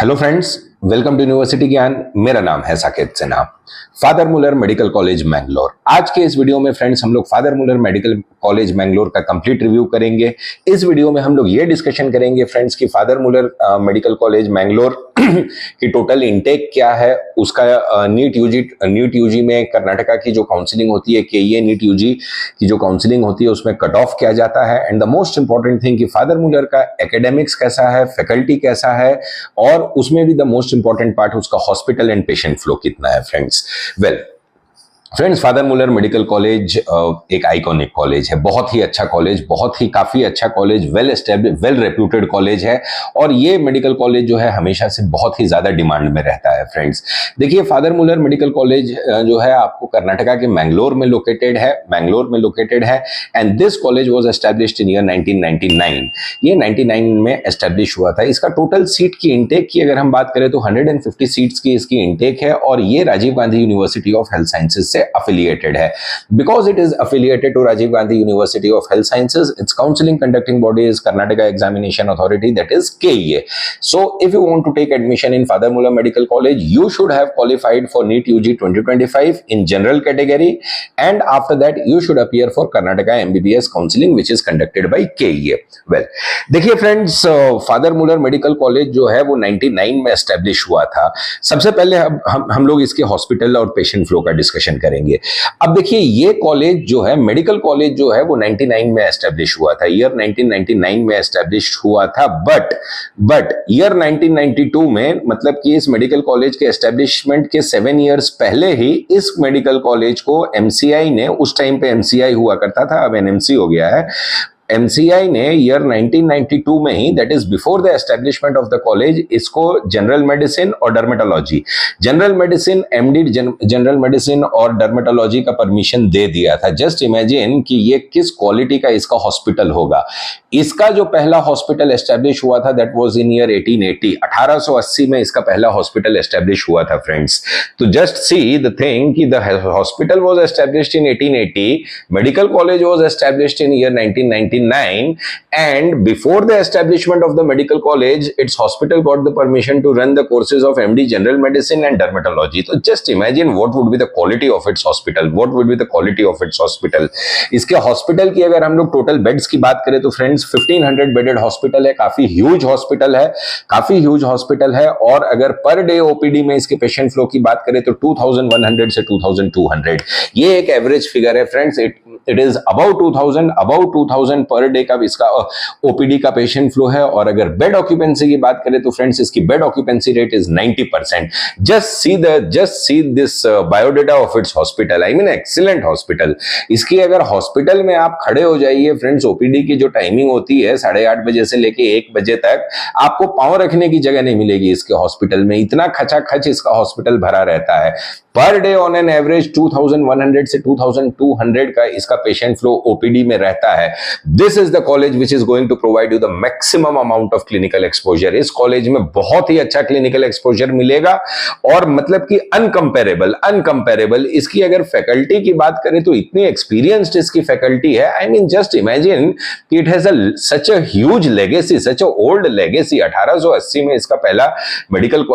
Hello friends, welcome to university Gyan. मेरा नाम है Saket Sinha. Father Muller medical college Mangalore. आज के इस वीडियो में फ्रेंड्स हम लोग Father Muller medical college Mangalore का कंप्लीट रिव्यू करेंगे। इस वीडियो में हम लोग ये डिस्कशन करेंगे फ्रेंड्स कि father Muller medical college Mangalore की टोटल इनटेक क्या है, उसका नीट यूजी में कर्नाटका की जो काउंसलिंग होती है, केईए नीट यूजी की जो काउंसलिंग होती है उसमें कट ऑफ किया जाता है। And the most important thing कि फादर मुलर का एकेडमिक्स कैसा है, फैकल्टी कैसा है, और उसमें भी द मोस्ट इंपॉर्टेंट पार्ट उसका हॉस्पिटल एंड पेशेंट फ्लो कितना है friends. Friends, Father Muller medical college एक आइकॉनिक कॉलेज है, बहुत ही अच्छा कॉलेज, बहुत ही काफी अच्छा college, well establish, well reputed college है। और ये मेडिकल कॉलेज जो है हमेशा से बहुत ही ज्यादा डिमांड में रहता है फ्रेंड्स। देखिए, फादर मुलर मेडिकल कॉलेज जो है आपको कर्नाटका के मैंगलोर में लोकेटेड है। And this college was established in year 1999। ये 99 में एस्टैब्लिश हुआ था। इसका टोटल सीट की इंटेक की अगर हम बात करें तो 150 सीट्स की इसकी इंटेक है, और ये Rajiv Gandhi university of health sciences से affiliated है। Because it is affiliated to Rajiv Gandhi University of Health Sciences, its counseling conducting body is Karnataka Examination Authority, that is KEA. So if you want to take admission in Father Muller Medical College, you should have qualified for NEET UG 2025 in general category, and after that you should appear for Karnataka MBBS counseling which is conducted by KEA. Well, देखिए friends, Father Muller medical college जो है वो 99 में establish हुआ था। सबसे पहले हम लोग इसके हॉस्पिटल और पेशेंट फ्लो का डिस्कशन करेंगे। अब देखिए, ये कॉलेज जो है, मेडिकल कॉलेज जो है वो 99 में एस्टेब्लिश हुआ था, ईयर 1999 में एस्टेब्लिश हुआ था। बट ईयर 1992 में, मतलब कि इस मेडिकल कॉलेज के एस्टेब्लिशमेंट के 7 इयर्स पहले ही इस मेडिकल कॉलेज को एमसीआई ने, उस टाइम पे एमसीआई हुआ करता था, अब एनएमसी हो गया है, एमसीआई ने ईयर 1992 में ही, that is before the establishment of the college, इसको जनरल मेडिसिन और dermatology, general medicine, MD general medicine और डर्मेटोलॉजी का परमिशन दे दिया था। जस्ट इमेजिन कि ये किस क्वालिटी का इसका हॉस्पिटल होगा। इसका जो पहला हॉस्पिटल एस्टेब्लिश हुआ था दैट वाज इन ईयर 1880, 1880 में इसका पहला हॉस्पिटल एस्टेब्लिश हुआ था फ्रेंड्स। तो जस्ट सी द थिंग कि the hospital was established in 1880, medical college was established in year 1999, and before the establishment of the medical college, its hospital got the permission to run the courses of MD general medicine and dermatology. So just imagine what would be the quality of its hospital, इसके hospital की अगर हम लोग total beds की बात करें तो friends 1500 bedded hospital है, काफी ह्यूज हॉस्पिटल है। और अगर पर डे ओपीडी में इसके पेशेंट फ्लो की बात करें तो 2100 से 2200, ये एक एवरेज फिगर है friends. It is about 2000 per day का इसका ओपीडी का पेशेंट फ्लो है। और अगर बेड ऑक्यूपेंसी की बात करें तो फ्रेंड्स इसकी bed occupancy rate is 90%। Just see this biodata of its hospital, I mean excellent hospital. इसकी अगर हॉस्पिटल में आप खड़े हो जाइए फ्रेंड्स, ओपीडी की जो टाइमिंग होती है 8:30 बजे से लेके 1 बजे तक, आपको पांव रखने की जगह नहीं मिलेगी इसके हॉस्पिटल में, इतना खचाखच इसका हॉस्पिटल भरा रहता है। Per day on an average 2100 से 2200 का इसका पेशेंट फ्लो ओपीडी में रहता है। This is the college which is going to provide you the maximum amount of clinical exposure. इस कॉलेज में बहुत ही अच्छा क्लिनिकल एक्सपोजर मिलेगा, और मतलब कि अनकंपेरेबल। इसकी अगर फैकल्टी की बात करें तो इतनी एक्सपीरियंस्ड इसकी फैकल्टी है। आई मीन जस्ट इमेजिन कि it has such a huge legacy, such a old legacy. 1880 में इसका पहला मेडिकल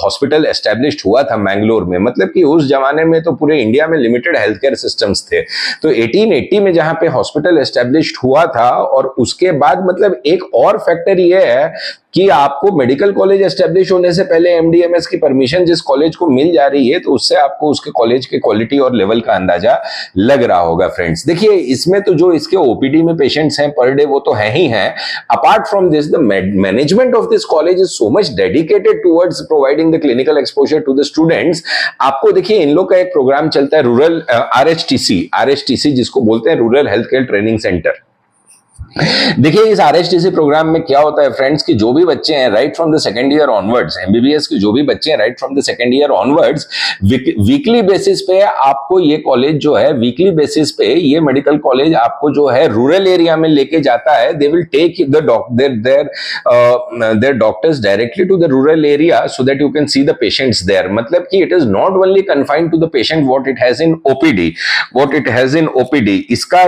हॉस्पिटल एस्टेब्लिश्ड हुआ था मैंगलोर में। मतलब कि उस जमाने में तो पूरे इंडिया में लिमिटेड हेल्थ केयर सिस्टम्स थे। तो 1880 में जहां पे हॉस्पिटल एस्टेब्लिश्ड हुआ था, और उसके बाद मतलब एक और फैक्टर ये है कि आपको मेडिकल कॉलेज एस्टेब्लिश होने से पहले एमडीएमएस की परमिशन जिस कॉलेज को मिल जा रही है, तो उससे आपको उसके कॉलेज के क्वालिटी और लेवल का अंदाजा लग रहा होगा फ्रेंड्स। देखिए, इसमें तो जो इसके ओपीडी में पेशेंट्स हैं पर डे वो तो है ही हैं। Apart from this, the management of this college is so much dedicated towards providing the clinical exposure to the students. आपको देखिए, इन लोग का एक प्रोग्राम चलता है रूरल आरएचटीसी जिसको बोलते हैं rural health care training centre. देखिए, इस आरएचटीसी प्रोग्राम में क्या होता है फ्रेंड्स कि जो भी बच्चे हैं right from the second year onwards, MBBS के जो भी बच्चे हैं right from the second year onwards, weekly basis पे आपको ये कॉलेज जो है, वीकली बेसिस पे ये मेडिकल कॉलेज आपको जो है रूरल एरिया में लेके जाता है। They will take their doctors directly to the rural area so that you can see the patients there. मतलब कि it is not only confined to the patient what it has in OPD. इसका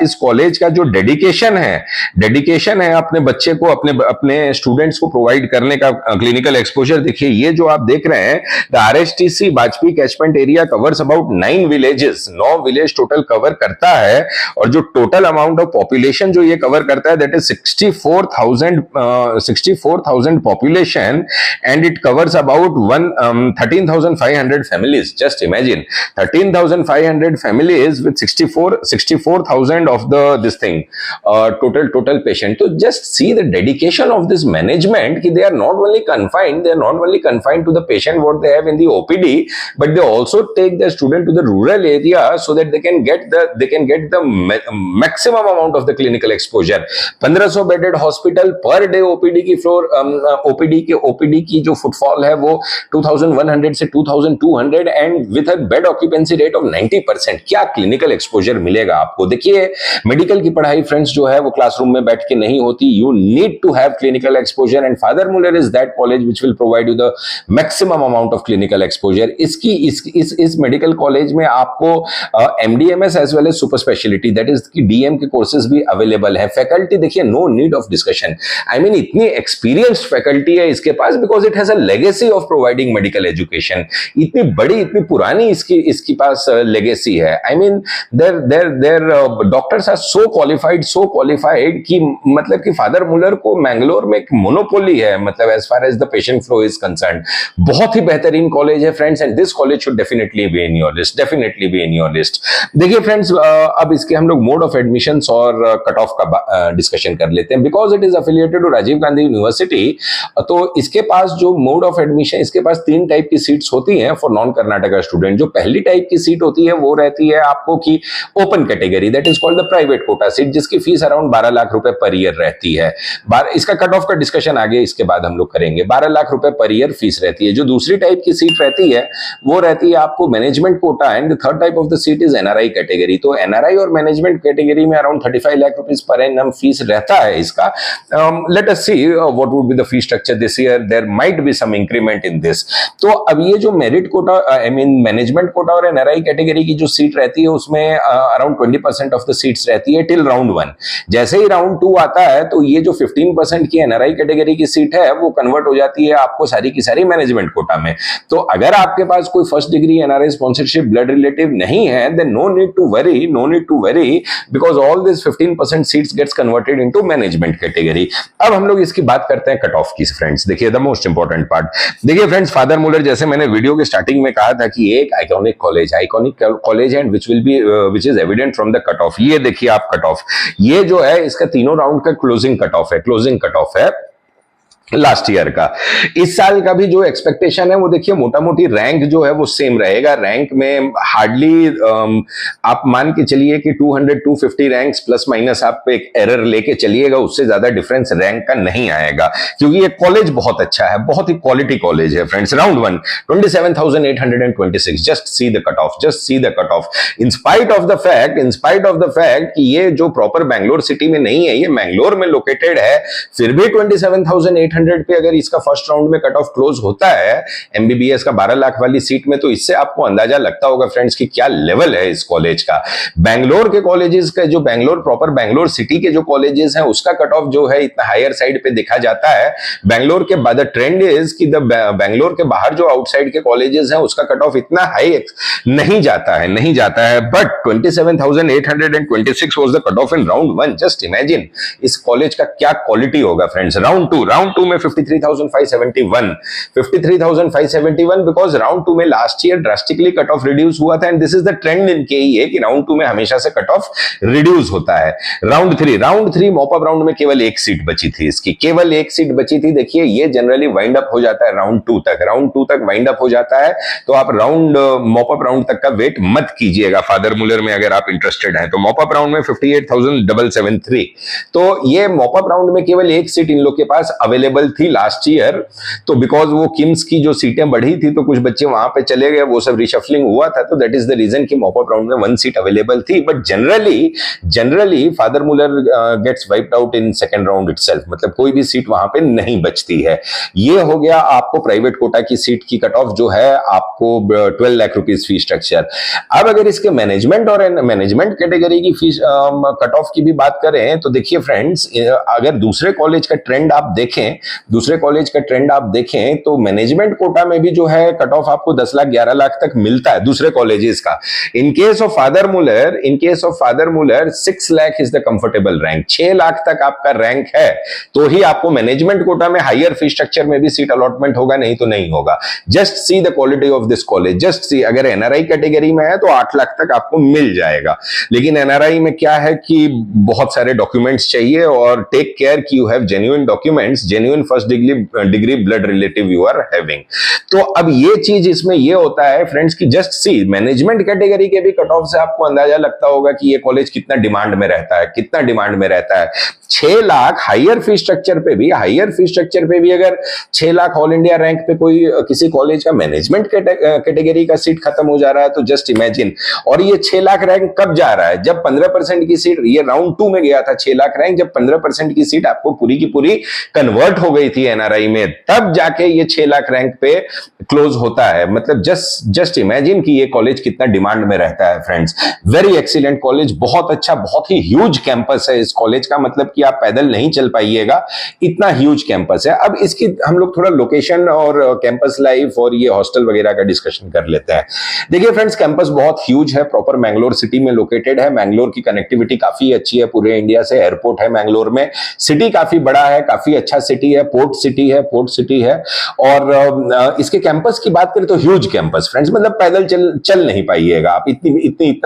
इस college का जो dedication dedication है अपने बच्चे को, अपने स्टूडेंट्स को प्रोवाइड करने का क्लिनिकल एक्सपोजर। देखिए ये जो आप देख रहे हैं, the RSTC Vajpayee catchment area covers about 9 villages, 9 village total cover करता है, और जो टोटल अमाउंट ऑफ पॉपुलेशन जो ये कवर करता है that is 64,000 population, and it covers about 13,500 families. Just imagine 13,500 families with 64,000 of this thing total patient. So just see the dedication of this management. They are not only confined to the patient what they have in the OPD, but they also take their student to the rural area so that they can get the maximum amount of the clinical exposure. 1500 bedded hospital per day OPD की floor OPD की जो footfall है वो 2100 से 2200 and with a bed occupancy rate of 90%. क्या clinical exposure मिलेगा आपको? देखिए मेडिकल की पढ़ाई फ्रेंड्स जो है वो क्लासरूम में बैठ के नहीं होती. You need to have clinical exposure and Father Muller is that college which will provide you the maximum amount of clinical exposure. इस मेडिकल कॉलेज में आपको MDMS as well as super speciality that is की DM के courses भी available है. Faculty देखिए no need of discussion. I mean इतनी experienced faculty है इसके पास because it has a legacy of providing medical education. इतनी बड़ी इतनी पुरानी इसकी पास लेगेसी है. I mean their doctors are so qualified कि मतलब कि फादर मुलर को मैंगलोर में एक मोनोपोली है मतलब as far as the patient flow is concerned. बहुत ही बेहतरीन कॉलेज है friends and this college should definitely be in your list. देखिए फ्रेंड्स अब इसके हम लोग मोड ऑफ एडमिशंस और कट ऑफ का डिस्कशन कर लेते हैं. Because it is affiliated to Rajiv Gandhi university तो इसके पास जो मोड ऑफ एडमिशन, इसके पास 3 टाइप की सीट्स होती हैं फॉर नॉन कर्नाटका स्टूडेंट. जो पहली टाइप की सीट होती है वो रहती है आपको की open category that is called the private quota seat जिसकी फीस अराउंड 12 लाख रुपए पर ईयर रहती है. इसका कट ऑफ का डिस्कशन आगे इसके बाद हम लोग करेंगे. 12 लाख रुपए पर ईयर फीस रहती है. जो दूसरी टाइप की सीट रहती है वो रहती है आपको management quota and third type of the seat is NRI category. तो एनआरआई और मैनेजमेंट कैटेगरी में around 35 lakh rupees per annum fees रहता है इसका. Let us see what would be the fee structure this year. There might be some increment in this. तो अब ये जो merit quota I mean management quota और NRI category की जो सीट रहती है उसमें अराउंड 20% ऑफ द सीट्स रहती है टिल राउंड 1. जैसे ही राउंड 2 आता है तो ये जो 15% की एनआरआई कैटेगरी की सीट है वो कन्वर्ट हो जाती है आपको सारी की सारी मैनेजमेंट कोटा में. तो अगर आपके पास कोई first degree NRI sponsorship blood relative नहीं है then no need to worry because all this 15% seats gets converted into management category. अब हम लोग इसकी बात करते हैं कट ऑफ की फ्रेंड्स. देखिए द मोस्ट इंपॉर्टेंट पार्ट. देखिए फ्रेंड्स फादर मुलर जैसे मैंने वीडियो के स्टार्टिंग में कहा था कि एक iconic college and which is evident from the cut off. ये देखिए आप कट ऑफ, ये जो है इसका तीनों राउंड का क्लोजिंग कट ऑफ है लास्ट ईयर का. इस साल का भी जो एक्सपेक्टेशन है वो देखिए मोटा मोटी रैंक जो है वो सेम रहेगा. रैंक में हार्डली आप मान के चलिए कि 200-250 रैंक्स प्लस माइनस आप एक एरर लेके चलिएगा, उससे ज्यादा डिफरेंस रैंक का नहीं आएगा क्योंकि ये कॉलेज बहुत अच्छा है, बहुत ही क्वालिटी कॉलेज है friends. Round 1 27,826. Just see the cut off. In spite of the fact कि ये जो प्रॉपर बैंगलोर सिटी में नहीं है, ये मैंगलोर में लोकेटेड है, फिर भी 27,800 पे अगर इसका फर्स्ट राउंड में कट ऑफ क्लोज होता है एमबीबीएस का 12 लाख वाली सीट में, तो इससे आपको अंदाजा लगता होगा फ्रेंड्स कि क्या लेवल है इस कॉलेज का. बैंगलोर के कॉलेजेस का जो प्रॉपर बैंगलोर सिटी के जो कॉलेजेस हैं उसका कट ऑफ जो है इतना हायर साइड पे देखा जाता है. बैंगलोर के बाद ट्रेंड इज कि बैंगलोर के बाहर जो आउटसाइड के कॉलेजेस हैं उसका कट ऑफ इतना हाई नहीं जाता है. But 27,826 was the cut off in round 1. Just imagine इस कॉलेज का क्या क्वालिटी होगा फ्रेंड्स. राउंड 2 में 53,571 बिकॉज राउंड 2 में last year drastically cut off reduce हुआ था and this is the trend in KEA कि राउंड 2 में हमेशा से कट ऑफ रिड्यूस होता है. राउंड 3 मॉप अप राउंड में केवल एक सीट बची थी इसकी, देखिए ये जनरली वाइंड अप हो जाता है राउंड 2 तक वाइंड अप हो जाता है. तो आप राउंड मॉप अप राउंड तक का वेट मत कीजिएगा फादर मुलर में अगर आप इंटरेस्टेड हैं. तो मॉप अप राउंड में 58,773. तो ये मॉप अप राउंड में केवल एक सीट इन लोग के पास अवेलेबल अवेलेबल थी लास्ट ईयर, तो बिकॉज वो किम्स की जो सीटें बढ़ी थी तो कुछ बच्चे वहां पे चले गए, वो सब रिशफलिंग हुआ था, तो दैट इज द रीजन कि मॉपअप राउंड में 1 सीट अवेलेबल थी। But generally Father Muller gets wiped out in second round itself, मतलब कोई भी सीट वहां पे नहीं बचती है। ये हो गया आपको प्राइवेट कोटा की सीट की कट ऑफ जो है आपको 12 लाख रुपीस फीस स्ट्रक्चर। अब अगर इसके मैनेजमेंट और मैनेजमेंट कैटेगरी की फीस कट ऑफ की भी बात करें तो देखिए फ्रेंड्स, अगर दूसरे कॉलेज का ट्रेंड आप देखें तो मैनेजमेंट कोटा में भी जो है कट ऑफ आपको 10 लाख 11 लाख तक मिलता है दूसरे कॉलेजेस का। In case of father Muller 6 lakh is the comfortable rank, 6 lakh तक आपका रैंक है तो ही आपको मैनेजमेंट कोटा में हायर फीस स्ट्रक्चर में भी सीट अलॉटमेंट होगा, नहीं तो नहीं होगा। Just see the quality of this college, just see. अगर एनआरआई कैटेगरी में है तो 8 लाख तक आपको मिल जाएगा, लेकिन एनआरआई में क्या है कि बहुत सारे डॉक्यूमेंट्स चाहिए, और टेक केयर कि you have genuine documents, genuine first degree blood relative you are having. तो अब ये चीज इसमें ये होता है फ्रेंड्स कि जस्ट सी, मैनेजमेंट कैटेगरी के भी कट ऑफ से आपको अंदाजा लगता होगा कि ये कॉलेज कितना डिमांड में रहता है। 6 लाख हायर फीस स्ट्रक्चर पे भी अगर 6 लाख ऑल इंडिया रैंक पे कोई किसी कॉलेज का मैनेजमेंट कैटेगरी का सीट खत्म हो जा रहा है तो जस्ट इमेजिन। और ये 6 लाख रैंक कब जा रहा है? जब 15% की सीट, ये राउंड 2 में गया था 6 लाख रैंक, जब 15% की सीट आपको पूरी की पूरी कन्वर्ट हो गई थी एनआरआई में, तब जाके ये 6 लाख रैंक पे क्लोज होता है। मतलब जस्ट इमेजिन कि ये कॉलेज कितना डिमांड में रहता है फ्रेंड्स। वेरी एक्सीलेंट कॉलेज, बहुत अच्छा, बहुत ही ह्यूज कैंपस है इस कॉलेज का, मतलब कि आप पैदल नहीं चल पाइएगा, इतना ह्यूज कैंपस है। अब इसकी हम लोग थोड़ा लोकेशन और कैंपस लाइफ और ये हॉस्टल वगैरह का डिस्कशन कर लेते हैं। देखिए फ्रेंड्स, कैंपस बहुत ह्यूज है, प्रॉपर मैंगलोर सिटी में लोकेटेड है। मैंगलोर की कनेक्टिविटी काफी अच्छी है पूरे इंडिया से, एयरपोर्ट है मैंगलोर में, सिटी काफी बड़ा है, काफी अच्छा सिटी है, पोर्ट सिटी है। और इसके कैंपस की बात करें तो ह्यूज कैंपस फ्रेंड्स, मतलब पैदल चल नहीं पाइएगा आप,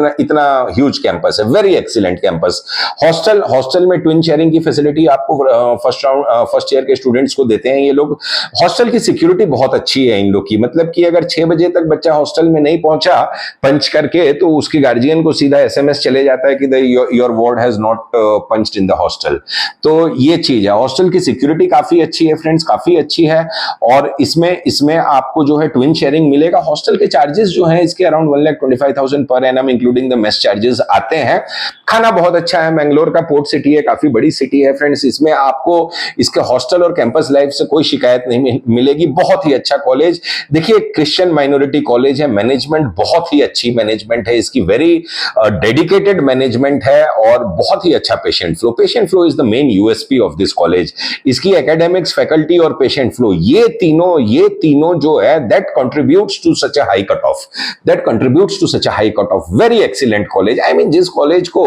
इतना ह्यूज कैंपस है। Very excellent campus. हॉस्टल में ट्विन शेयरिंग की फैसिलिटी आपको फर्स्ट ईयर के स्टूडेंट्स को देते हैं ये लोग। हॉस्टल की सिक्योरिटी बहुत अच्छी है इन लोग की, मतलब कि अगर 6 बजे तक बच्चा हॉस्टल में नहीं पहुंचा पंच करके तो उसकी गार्जियन को सीधा एसएमएस चले जाता है कि your ward has not punched in the hostel. तो ये चीज है, हॉस्टल की सिक्योरिटी काफी अच्छी है फ्रेंड्स, काफी अच्छी है। और इसमें आपको जो है ट्विन शेयरिंग मिलेगा। हॉस्टल के चार्जेस जो है इसके around 1,25,000 per annum including the mess charges आते हैं। खाना बहुत अच्छा है, मैंगलोर का पोर्ट सिटी है, काफी बड़ी सिटी है फ्रेंड्स। इसमें आपको इसके हॉस्टल और कैंपस लाइफ से कोई शिकायत नहीं मिलेगी। बहुत ही अच्छा कॉलेज। देखिए, क्रिश्चियन माइनॉरिटी कॉलेज है, मैनेजमेंट बहुत ही अच्छी मैनेजमेंट है इसकी, वेरी डेडिकेटेड मैनेजमेंट है, और बहुत ही अच्छा patient flow is the main USP of this college. इसकी एकेडमिक्स, फैकल्टी और पेशेंट फ्लो, ये तीनों जो है that contributes to such a high cut off. Very excellent college. I mean, जिस कॉलेज को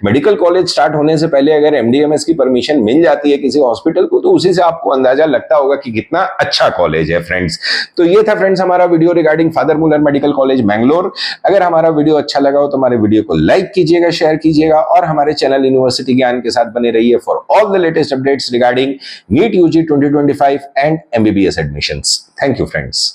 मेडिकल कॉलेज स्टार्ट होने से पहले अगर एमडीएमएस की परमिशन मिल जाती है किसी हॉस्पिटल को, तो उसी से आपको अंदाजा लगता होगा कि कितना अच्छा कॉलेज है फ्रेंड्स। तो ये था फ्रेंड्स हमारा video regarding father Muller medical college Mangalore. अगर हमारा वीडियो अच्छा लगा हो तो हमारे वीडियो को लाइक कीजिएगा, शेयर कीजिएगा, और हमारे चैनल यूनिवर्सिटी ज्ञान के साथ बने रहिए for all the latest updates regarding NEET UG 2025 and MBBS admissions. Thank you friends.